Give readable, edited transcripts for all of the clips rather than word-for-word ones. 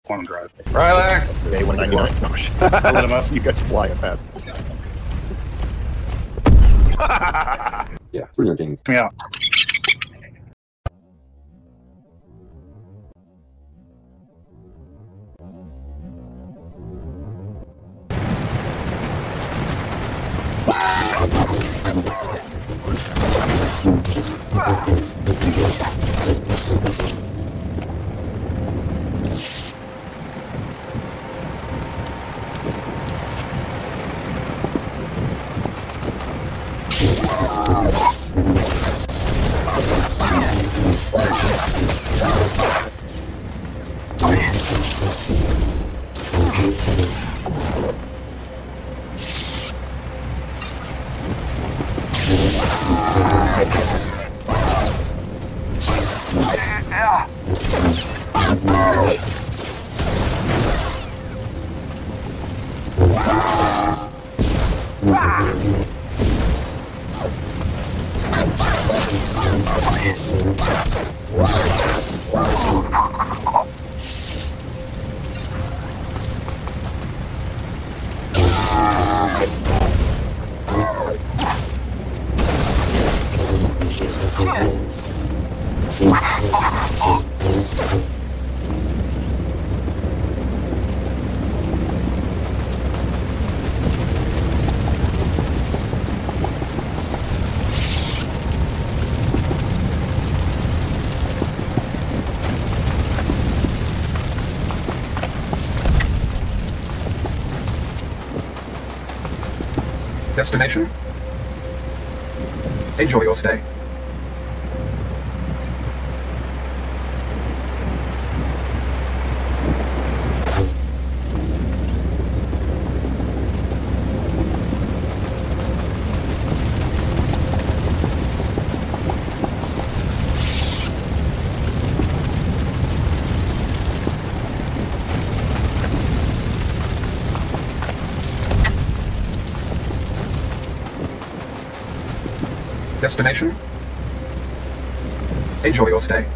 Want to drive. Relax! A199. No, shit. I'll let him up. You guys fly it past. Yeah, pretty entertaining. Me out. Destination? Enjoy your stay. Destination? Enjoy your stay.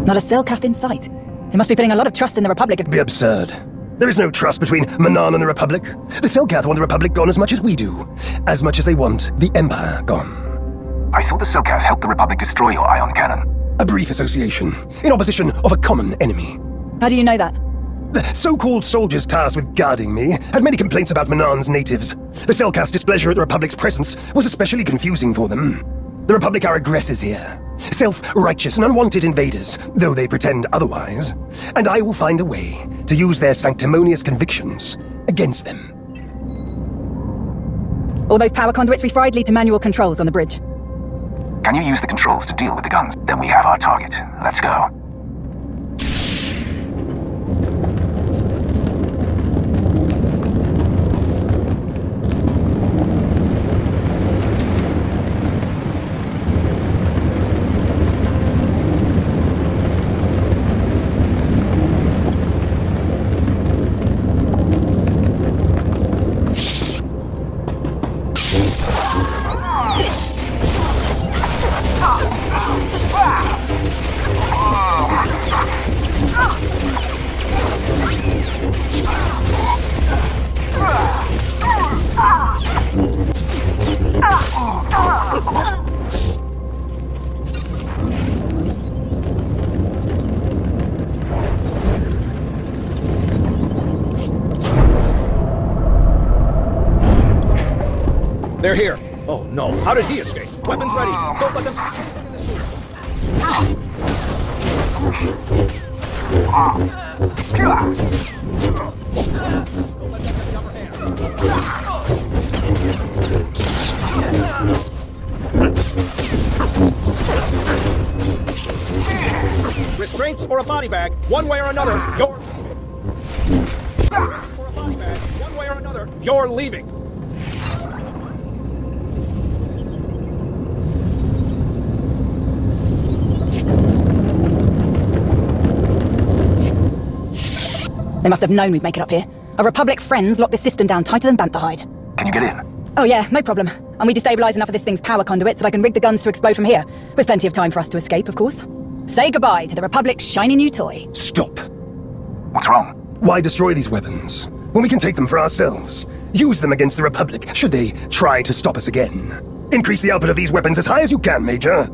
Not a Selkath in sight. They must be putting a lot of trust in the Republic. It'd be absurd. There is no trust between Manaan and the Republic. The Selkath want the Republic gone as much as we do. As much as they want the Empire gone. I thought the Selkath helped the Republic destroy your ion cannon. A brief association, in opposition of a common enemy. How do you know that? The so-called soldiers tasked with guarding me had many complaints about Manaan's natives. The Selkath's displeasure at the Republic's presence was especially confusing for them. The Republic are aggressors here. Self-righteous and unwanted invaders, though they pretend otherwise. And I will find a way to use their sanctimonious convictions against them. All those power conduits we fried lead to manual controls on the bridge. Can you use the controls to deal with the guns? Then we have our target. Let's go. They're here. Oh no, how did he escape? Weapons ready. Don't let them... Restraints or a body bag, one way or another, you're... Restraints or a body bag, one way or another, you're leaving. They must have known we'd make it up here. Our Republic friends locked the system down tighter than Bantharhide. Can you get in? Oh yeah, no problem. And we destabilize enough of this thing's power conduits that I can rig the guns to explode from here. With plenty of time for us to escape, of course. Say goodbye to the Republic's shiny new toy. Stop. What's wrong? Why destroy these weapons, when we can take them for ourselves? Use them against the Republic, should they try to stop us again. Increase the output of these weapons as high as you can, Major.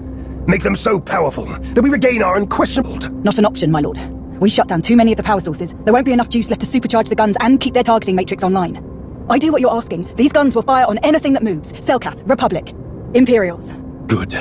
Make them so powerful that we regain our unquestionable... Not an option, my lord. We shut down too many of the power sources. There won't be enough juice left to supercharge the guns and keep their targeting matrix online. I do what you're asking. These guns will fire on anything that moves. Selkath, Republic, Imperials. Good.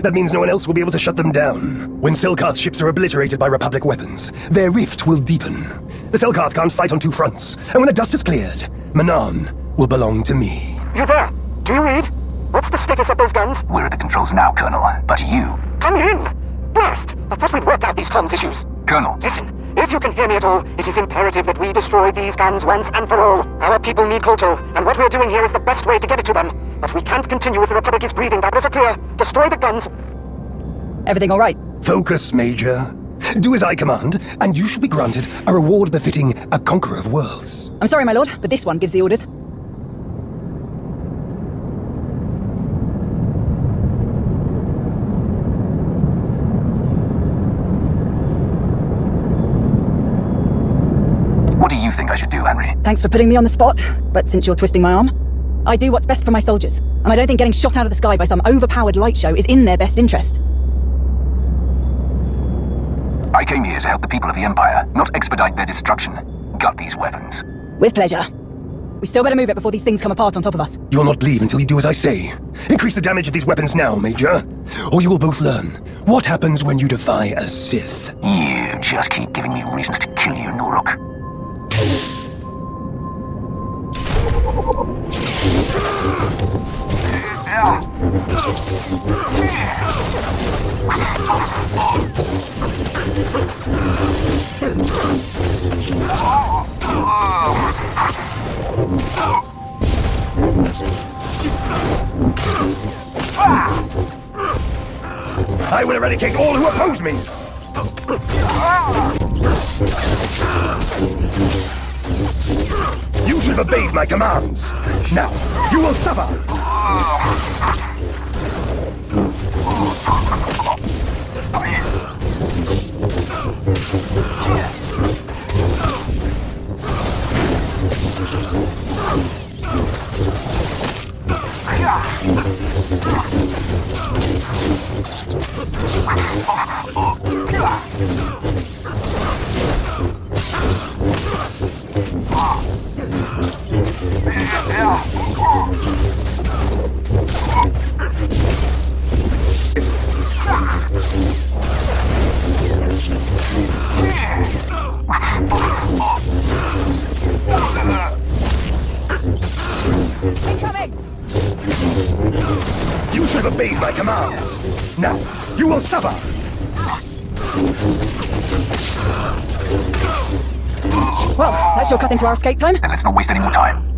That means no one else will be able to shut them down. When Selkath ships are obliterated by Republic weapons, their rift will deepen. The Selkath can't fight on two fronts, and when the dust is cleared, Manaan will belong to me. You there? Do you read? What's the status of those guns? We're at the controls now, Colonel. But you... Come in! Blast! I thought we'd worked out these comms issues. Colonel. Listen, if you can hear me at all, it is imperative that we destroy these guns once and for all. Our people need Kolto, and what we're doing here is the best way to get it to them. But we can't continue if the Republic is breathing. That was clear. Destroy the guns. Everything all right? Focus, Major. Do as I command, and you shall be granted a reward befitting a conqueror of worlds. I'm sorry, my lord, but this one gives the orders. What do you think I should do, Henry? Thanks for putting me on the spot, but since you're twisting my arm, I do what's best for my soldiers, and I don't think getting shot out of the sky by some overpowered light show is in their best interest. I came here to help the people of the Empire, not expedite their destruction. Got these weapons. With pleasure. We still better move it before these things come apart on top of us. You'll not leave until you do as I say. Increase the damage of these weapons now, Major. Or you will both learn what happens when you defy a Sith. You just keep giving me reasons to kill you, Noruk. I will eradicate all who oppose me! You should have obeyed my commands. Now, you will suffer. You should have obeyed my commands. Now, you will suffer. Well, that's your cut into our escape time. Then let's not waste any more time.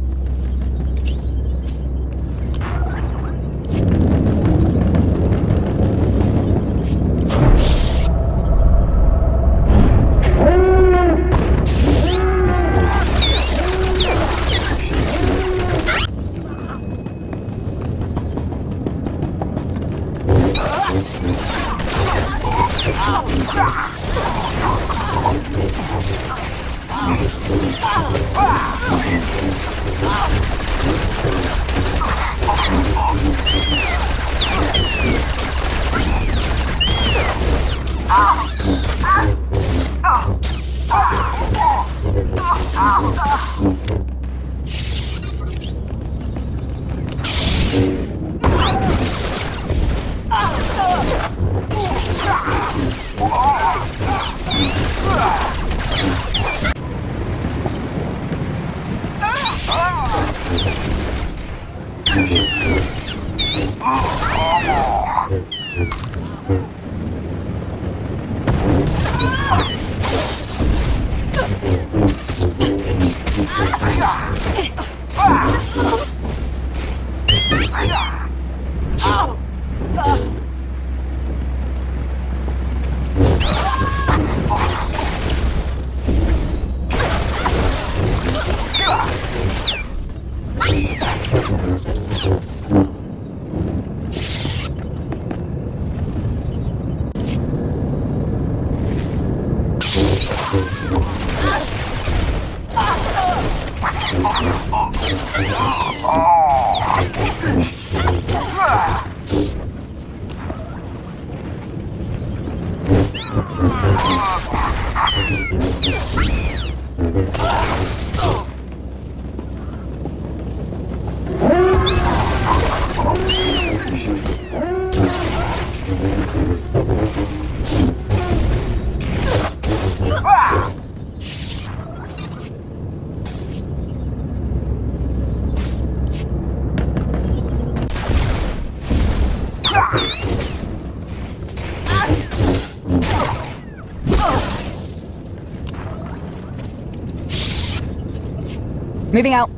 Moving out.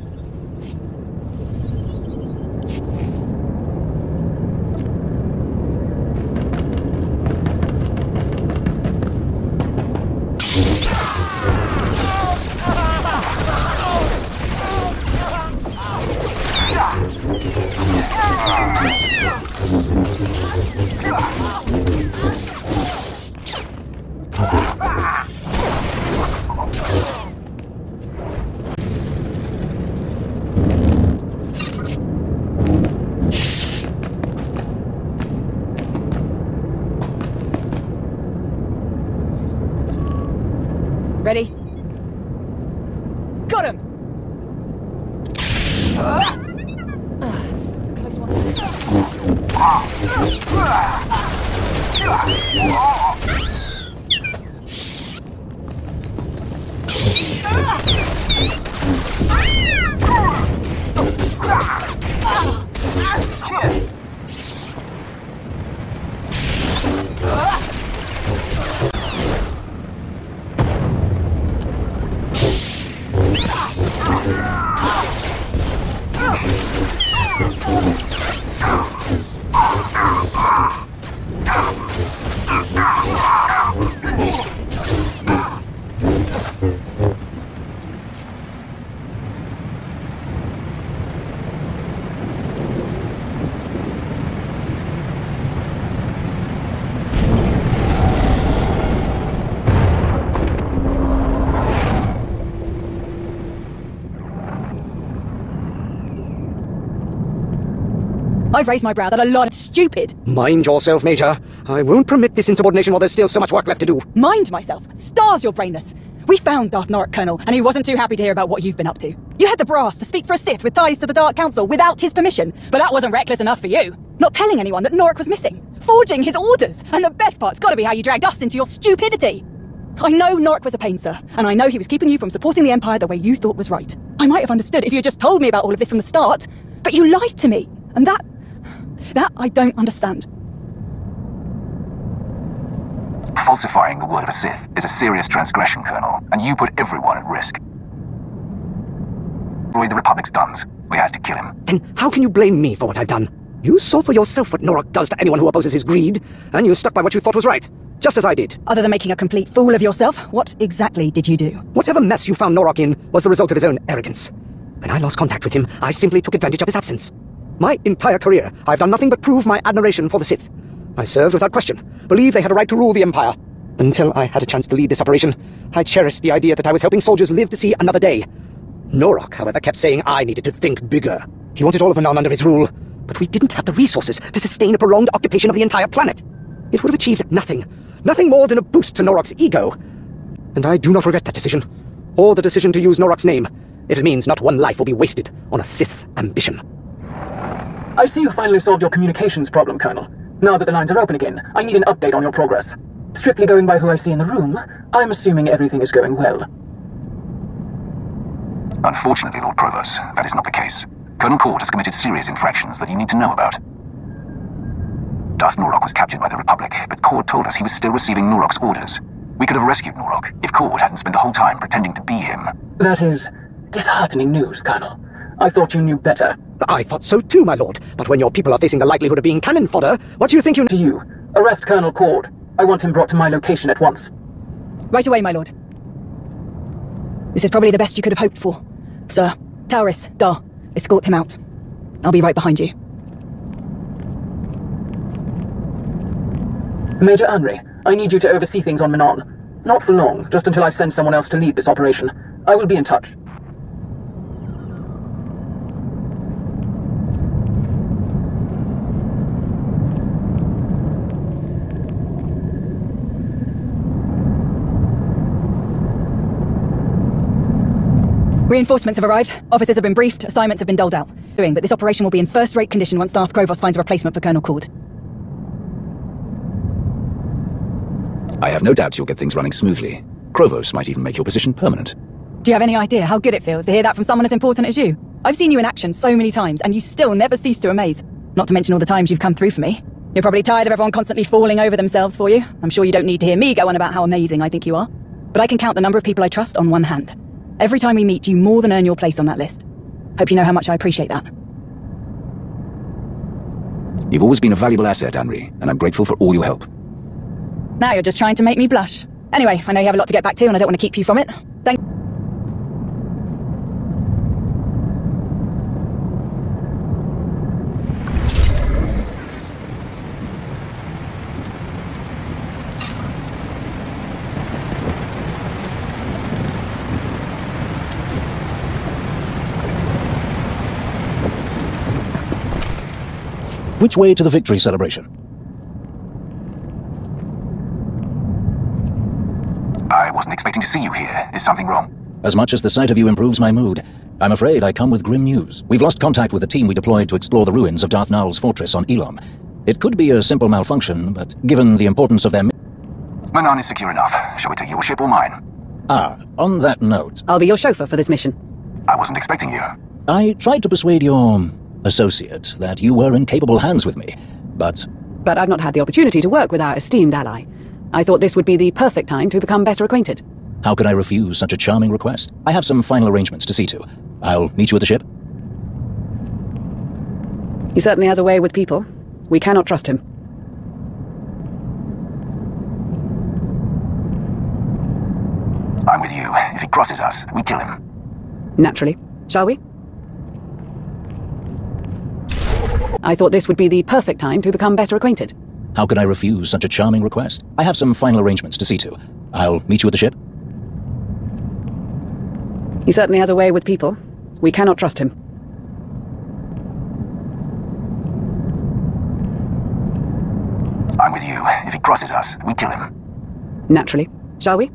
Ready? Got him! Close one. I've raised my brow that a lot of stupid. Mind yourself, Major. I won't permit this insubordination while there's still so much work left to do. Mind myself. Stars you're brainless. We found Darth Norok, Colonel, and he wasn't too happy to hear about what you've been up to. You had the brass to speak for a Sith with ties to the Dark Council without his permission, but that wasn't reckless enough for you. Not telling anyone that Norok was missing. Forging his orders. And the best part's gotta be how you dragged us into your stupidity. I know Norok was a pain, sir, and I know he was keeping you from supporting the Empire the way you thought was right. I might have understood if you had just told me about all of this from the start, but you lied to me, and that I don't understand. Falsifying the word of a Sith is a serious transgression, Colonel, and you put everyone at risk. Destroy the Republic's guns. We had to kill him. Then how can you blame me for what I've done? You saw for yourself what Norok does to anyone who opposes his greed, and you stuck by what you thought was right. Just as I did. Other than making a complete fool of yourself, what exactly did you do? Whatever mess you found Norok in was the result of his own arrogance. When I lost contact with him, I simply took advantage of his absence. My entire career, I've done nothing but prove my admiration for the Sith. I served without question, believed they had a right to rule the Empire. Until I had a chance to lead this operation, I cherished the idea that I was helping soldiers live to see another day. Norok, however, kept saying I needed to think bigger. He wanted all of Manon under his rule, but we didn't have the resources to sustain a prolonged occupation of the entire planet. It would have achieved nothing more than a boost to Norok's ego. And I do not regret that decision, or the decision to use Norok's name, if it means not one life will be wasted on a Sith's ambition. I see you finally solved your communications problem, Colonel. Now that the lines are open again, I need an update on your progress. Strictly going by who I see in the room, I'm assuming everything is going well. Unfortunately, Lord Provost, that is not the case. Colonel Cord has committed serious infractions that you need to know about. Darth Norok was captured by the Republic, but Cord told us he was still receiving Norok's orders. We could have rescued Norok if Cord hadn't spent the whole time pretending to be him. That is disheartening news, Colonel. I thought you knew better. I thought so too, my lord. But when your people are facing the likelihood of being cannon fodder, what do you think you... To you. Arrest Colonel Cord. I want him brought to my location at once. Right away, my lord. This is probably the best you could have hoped for. Sir, Tauris, Dar, escort him out. I'll be right behind you. Major Henry, I need you to oversee things on Manon. Not for long, just until I send someone else to lead this operation. I will be in touch. Reinforcements have arrived, officers have been briefed, assignments have been doled out. But this operation will be in first-rate condition once Darth Krovos finds a replacement for Colonel Cord. I have no doubt you'll get things running smoothly. Krovos might even make your position permanent. Do you have any idea how good it feels to hear that from someone as important as you? I've seen you in action so many times, and you still never cease to amaze. Not to mention all the times you've come through for me. You're probably tired of everyone constantly falling over themselves for you. I'm sure you don't need to hear me go on about how amazing I think you are. But I can count the number of people I trust on one hand. Every time we meet, you more than earn your place on that list. Hope you know how much I appreciate that. You've always been a valuable asset, Henry, and I'm grateful for all your help. Now you're just trying to make me blush. Anyway, I know you have a lot to get back to, and I don't want to keep you from it. Thank... Which way to the victory celebration? I wasn't expecting to see you here. Is something wrong? As much as the sight of you improves my mood, I'm afraid I come with grim news. We've lost contact with the team we deployed to explore the ruins of Darth Naal's fortress on Elon. It could be a simple malfunction, but given the importance of their... Manon is secure enough. Shall we take your ship or mine? On that note... I'll be your chauffeur for this mission. I wasn't expecting you. I tried to persuade your... associate that you were in capable hands with me, but... But I've not had the opportunity to work with our esteemed ally. I thought this would be the perfect time to become better acquainted. How could I refuse such a charming request? I have some final arrangements to see to. I'll meet you at the ship. He certainly has a way with people. We cannot trust him. I'm with you. If he crosses us, we kill him. Naturally. Shall we? I thought this would be the perfect time to become better acquainted. How could I refuse such a charming request? I have some final arrangements to see to. I'll meet you at the ship. He certainly has a way with people. We cannot trust him. I'm with you. If he crosses us, we kill him. Naturally. Shall we?